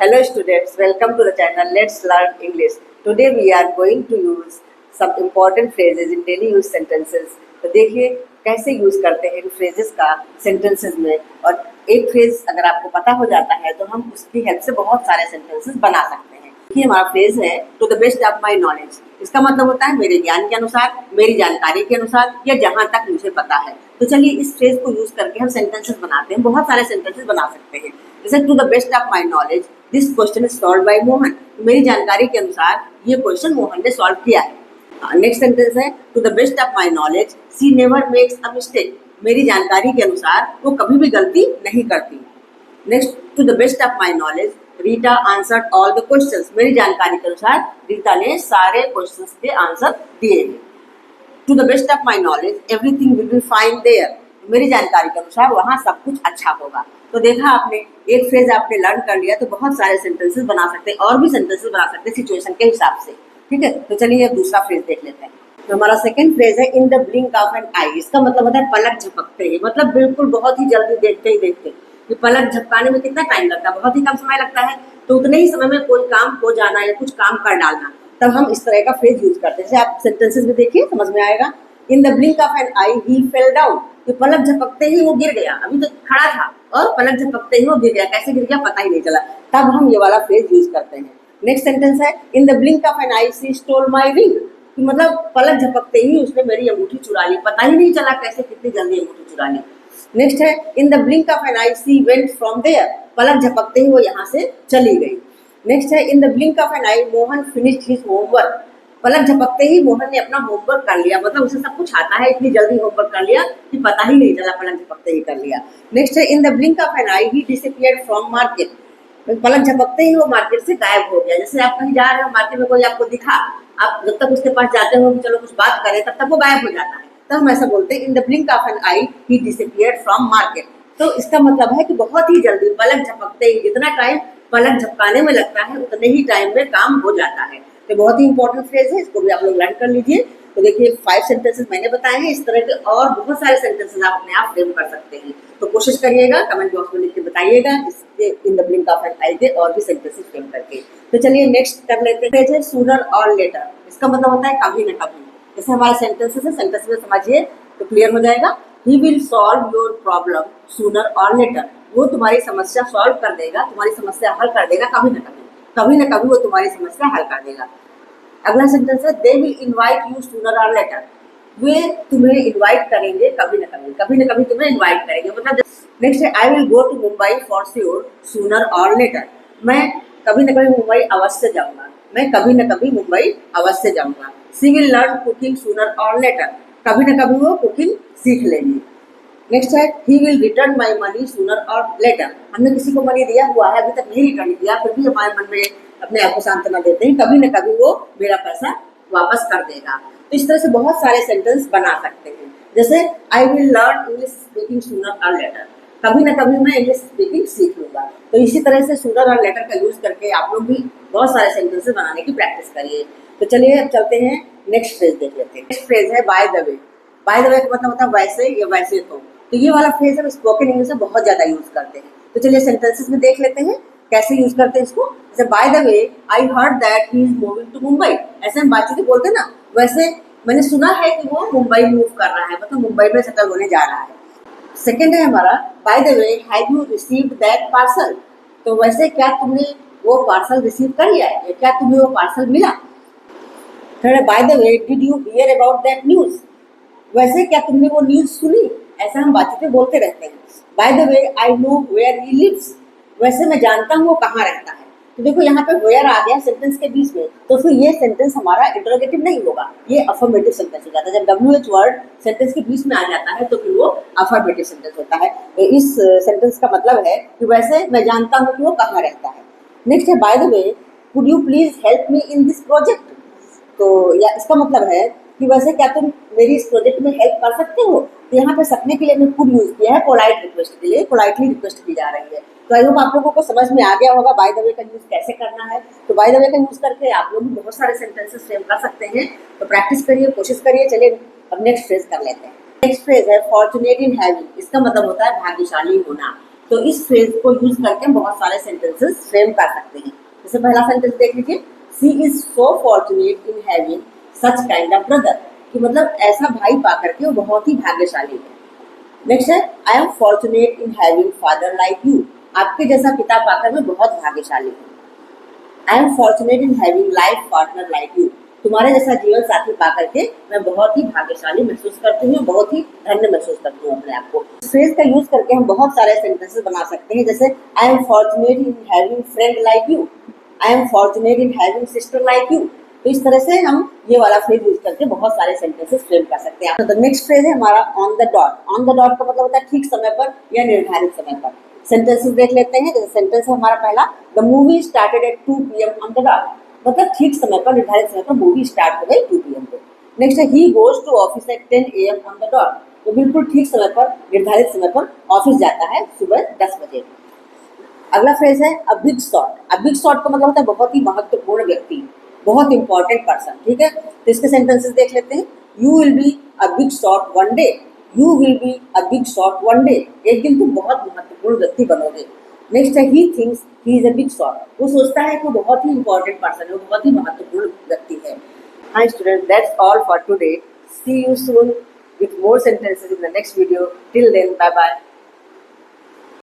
Hello students, welcome to the channel Let's Learn English. Today we are going to use some important phrases in daily use sentences. तो देखिए कैसे use करते हैं इन phrases का sentences में। और एक फ्रेज अगर आपको पता हो जाता है तो हम उसकी हेल्प से बहुत सारे सेंटेंसेस बना सकते हैं। देखिए हमारा फ्रेज है to the best of my knowledge. इसका मतलब होता है मेरे ज्ञान के अनुसार, मेरी जानकारी के अनुसार या जहाँ तक मुझे पता है। तो चलिए इस फ्रेज को यूज करके हम सेंटेंसेस बनाते हैं, बहुत सारे सेंटेंसेस बना सकते हैं। जैसे to the best of my knowledge this question is solved by Mohan. मेरी जानकारी के अनुसार ये क्वेश्चन मोहन ने सॉल्व किया है। नेक्स्ट सेंटेंस है to the best of my knowledge she never makes a mistake. मेरी जानकारी के अनुसार वो कभी भी गलती नहीं करती। Next to the best of my knowledge Rita answered all the questions. मेरी जानकारी के अनुसार रीता ने सारे क्वेश्चंस के आंसर दिए हैं। To the best of my knowledge everything will be fine there. मेरी जानकारी के अनुसार वहाँ सब कुछ अच्छा होगा। तो देखा आपने, एक फ्रेज आपने लर्न कर लिया तो बहुत सारे सेंटेंसेस बना सकते हैं, और भी सेंटेंसेस बना सकते हैं सिचुएशन के हिसाब से। ठीक है, तो चलिए दूसरा फ्रेज देख लेते हैं। तो हमारा सेकंड फ्रेज है in the blink of an eye. इसका मतलब होता है पलक झपकते ही, मतलब बिल्कुल बहुत ही जल्दी, देखते ही देखते। कि पलक झपकाने में कितना टाइम लगता है, बहुत ही कम समय लगता है। तो उतने ही समय में कोई काम हो जाना या कुछ काम कर डालना, तब हम इस तरह का फ्रेज यूज करते हैं। जैसे आप सेंटेंसेस में देखिए समझ में आएगा। In the blink of an eye he fell down. तो पलक झपकते ही वो गिर गया। अभी तो खड़ा था और पलक झपकते ही वो गिर गया। कैसे गिर गया पता ही नहीं चला, तब हम ये वाला फ्रेज यूज करते हैं। नेक्स्ट सेंटेंस है in the blink of an eye she stole my ring. मतलब पलक झपकते ही उसने मेरी अंगूठी चुरा ली, पता ही नहीं चला कैसे कितनी जल्दी अंगूठी चुरा ली। नेक्स्ट है in the blink of an eye she went from there. पलक झपकते ही वो यहाँ से चली गई। नेक्स्ट है in the blink of an eye Mohan finished his homework. पलक झपकते ही मोहन ने अपना होमवर्क कर लिया, मतलब उसे सब कुछ आता है, इतनी जल्दी होमवर्क कर लिया कि पता ही नहीं चला, पलक झपकते ही कर लिया। नेक्स्ट है in the blink of an eye he disappeared from market. पलक झपकते ही वो मार्केट से गायब हो गया। जैसे आप कहीं जा रहे हो, मार्केट में कोई आपको दिखा, आप जब तक उसके पास जाते हो कि चलो कुछ बात करें, तब तक वो गायब हो जाता है। तब हम ऐसा बोलते हैं in the blink of an eye he disappeared from market. तो इसका मतलब है कि बहुत ही जल्दी, पलक झपकते ही, जितना टाइम पलक झपकाने में लगता है उतने ही टाइम में काम हो जाता है। तो बहुत ही इंपॉर्टेंट फ्रेज है, इसको भी आप लोग लर्न कर लीजिए। तो देखिए 5 सेंटेंसेस मैंने बताए हैं, इस तरह के और बहुत सारे सेंटेंसेस आप अपने आप फ्रेम कर सकते हैं। तो कोशिश करिएगा, कमेंट बॉक्स में लिख के बताइएगा इसके in the blink of an eye के और भी सेंटेंसेस फ्रेम करके। तो चलिए नेक्स्ट कर लेते हैं, फ्रेज है सूनर और लेटर। इसका मतलब होता है कभी न कभी। जैसे हमारे सेंटेंसेस है, सेंटेंस में समझिए तो क्लियर हो जाएगा। He will solve your problem sooner or letter. वो तुम्हारी समस्या सॉल्व कर देगा, तुम्हारी समस्या हल कर देगा कभी न कभी। कभी न कभी वो तुम्हारी समस्या हल कर देगा। अगला सेंटेंस है they will invite you sooner or letter. वे तुम्हें इनवाइट करेंगे कभी न कभी, कभी न कभी तुम्हें इनवाइट करेंगे। मतलब नेक्स्ट है I will go to Mumbai for sure sooner or later. मैं कभी न कभी मुंबई अवश्य जाऊंगा, मैं कभी न कभी मुंबई अवश्य जाऊंगा। She will learn cooking sooner or letter. कभी न कभी वो कुकिंग सीख लेंगी। नेक्स्ट है he will return my money sooner or letter. हमने किसी को मनी दिया हुआ है, अभी तक नहीं रिटर्न किया, फिर भी हमारे मन में अपने आप को सांत्वना देते हैं, कभी न कभी वो मेरा पैसा वापस कर देगा। तो इस तरह से बहुत सारे सेंटेंस बना सकते हैं। जैसे I will learn English speaking sooner or letter. कभी न कभी मैं इंग्लिश स्पीकिंग सीख लूंगा। तो इसी तरह से सूनर और लेटर का यूज करके आप लोग भी बहुत सारे सेंटेंसेस बनाने की प्रैक्टिस करिए। तो चलिए अब चलते हैं नेक्स्ट फ्रेज देख लेते हैं। नेक्स्ट फ्रेज है bye the way. Bye the वे का मतलब होता है वैसे या वैसे तो ये वाला फ्रेज हम स्पोकन इंग्लिश में बहुत ज्यादा यूज करते हैं। तो चलिए सेंटेंसेस में देख लेते हैं कैसे यूज करते हैं इसको। जैसे by the way I heard that he is moving to Mumbai. ऐसे हम बातचीत बोलते हैं ना, वैसे मैंने सुना है कि वो मुंबई मूव कर रहा है, मतलब मुंबई में सेटल होने जा रहा है। सेकेंड है हमारा bye the way have you received that parcel. तो वैसे क्या तुमने वो पार्सल रिसीव कर लिया है, क्या तुम्हें वो पार्सल मिला। थर्ड है bye the way did you here about that news. वैसे क्या तुमने वो न्यूज सुनी। ऐसा हम बातचीत में बोलते रहते हैं। By the way I know where he lives. वैसे मैं जानता हूँ वो कहाँ रहता है। तो देखो यहाँ पे वेयर आ गया सेंटेंस के बीच में, तो फिर ये सेंटेंस हमारा इंटरोगेटिव नहीं होगा, ये अफर्मेटिव सेंटेंस हो जाता है। जब WH वर्ड सेंटेंस के बीच में आ जाता है तो फिर वो अफर्मेटिव सेंटेंस होता है। तो इस सेंटेंस का मतलब है कि वैसे मैं जानता हूँ कि वो कहाँ रहता है। नेक्स्ट है bye the way could you please help me in this project. तो या इसका मतलब है कि वैसे क्या तुम मेरी इस प्रोजेक्ट में हेल्प कर सकते हो। तो यहाँ पे सकने के लिए मैं कुड यूज किया है, पोलाइट रिक्वेस्ट के लिए, पोलाइटली रिक्वेस्ट की जा रही है। तो आई होप आप लोगों को समझ में आ गया होगा बाय द वे का यूज कैसे करना है। तो बाय द वे का यूज करके आप लोग भी बहुत सारे सेंटेंसेस फ्रेम कर सकते हैं। तो प्रैक्टिस करिए, कोशिश करिए। चलिए अब नेक्स्ट फ्रेज कर लेते हैं। नेक्स्ट फ्रेज है फॉर्चुनेट इन हैविंग। इसका मतलब होता है भाग्यशाली होना। तो इस फ्रेज को यूज करके हम बहुत सारे सेंटेंसेस फ्रेम कर सकते हैं। जैसे पहला सेंटेंस देख लीजिए, she is so fortunate in having such kind of brother, कि मतलब ऐसा भाई पाकर के वो बहुत ही भाग्यशाली है। नेक्स्ट है, I am fortunate in having father like you, आपके जैसा पिता पाकर मैं बहुत भाग्यशाली हूँ। I am fortunate in having life partner like you, तुम्हारे जैसा जीवन साथी पाकर के मैं बहुत ही भाग्यशाली महसूस करती हूँ, बहुत ही धन्य महसूस करती हूँ अपने आप को। फ्रेज का यूज करके हम बहुत सारे सेंटेंसेस बना सकते हैं, जैसे I am fortunate in having friend like you, I am fortunate in having sister like you. तो इस तरह से हम ये वाला फ्रेज यूज करके बहुत सारे सेंटेंसेस फ्रेम कर सकते हैं। तो नेक्स्ट फ्रेज है हमारा on the dot. On the dot का मतलब होता है ठीक समय पर या निर्धारित समय पर। सेंटेंसेस देख लेते हैं। जैसे सेंटेंस है हमारा पहला, the movie started at 2 PM on the dot, मतलब ठीक समय पर, निर्धारित समय पर मूवी स्टार्ट हो गई 2 PM पे। नेक्स्ट है, he goes to office at 10 AM on the dot, तो बिल्कुल ठीक समय पर, निर्धारित समय पर ऑफिस जाता है सुबह 10 बजे। अगला फ्रेज है a big shot. A big shot का मतलब होता है बहुत ही महत्वपूर्ण व्यक्ति, बहुत इंपॉर्टेंट पर्सन। ठीक है, तो इसके सेंटेंसेस देख लेते हैं। You will be a big shot one day, you will be a big shot one day, एक दिन तुम बहुत महत्वपूर्ण व्यक्ति बनोगे। नेक्स्ट है, he thinks he is a big shot, वो सोचता है कि वो बहुत ही इंपॉर्टेंट पर्सन है, वो बहुत ही महत्वपूर्ण व्यक्ति है। Hi student, that's all for today. See you soon with more sentences in the next video. Till then, bye bye.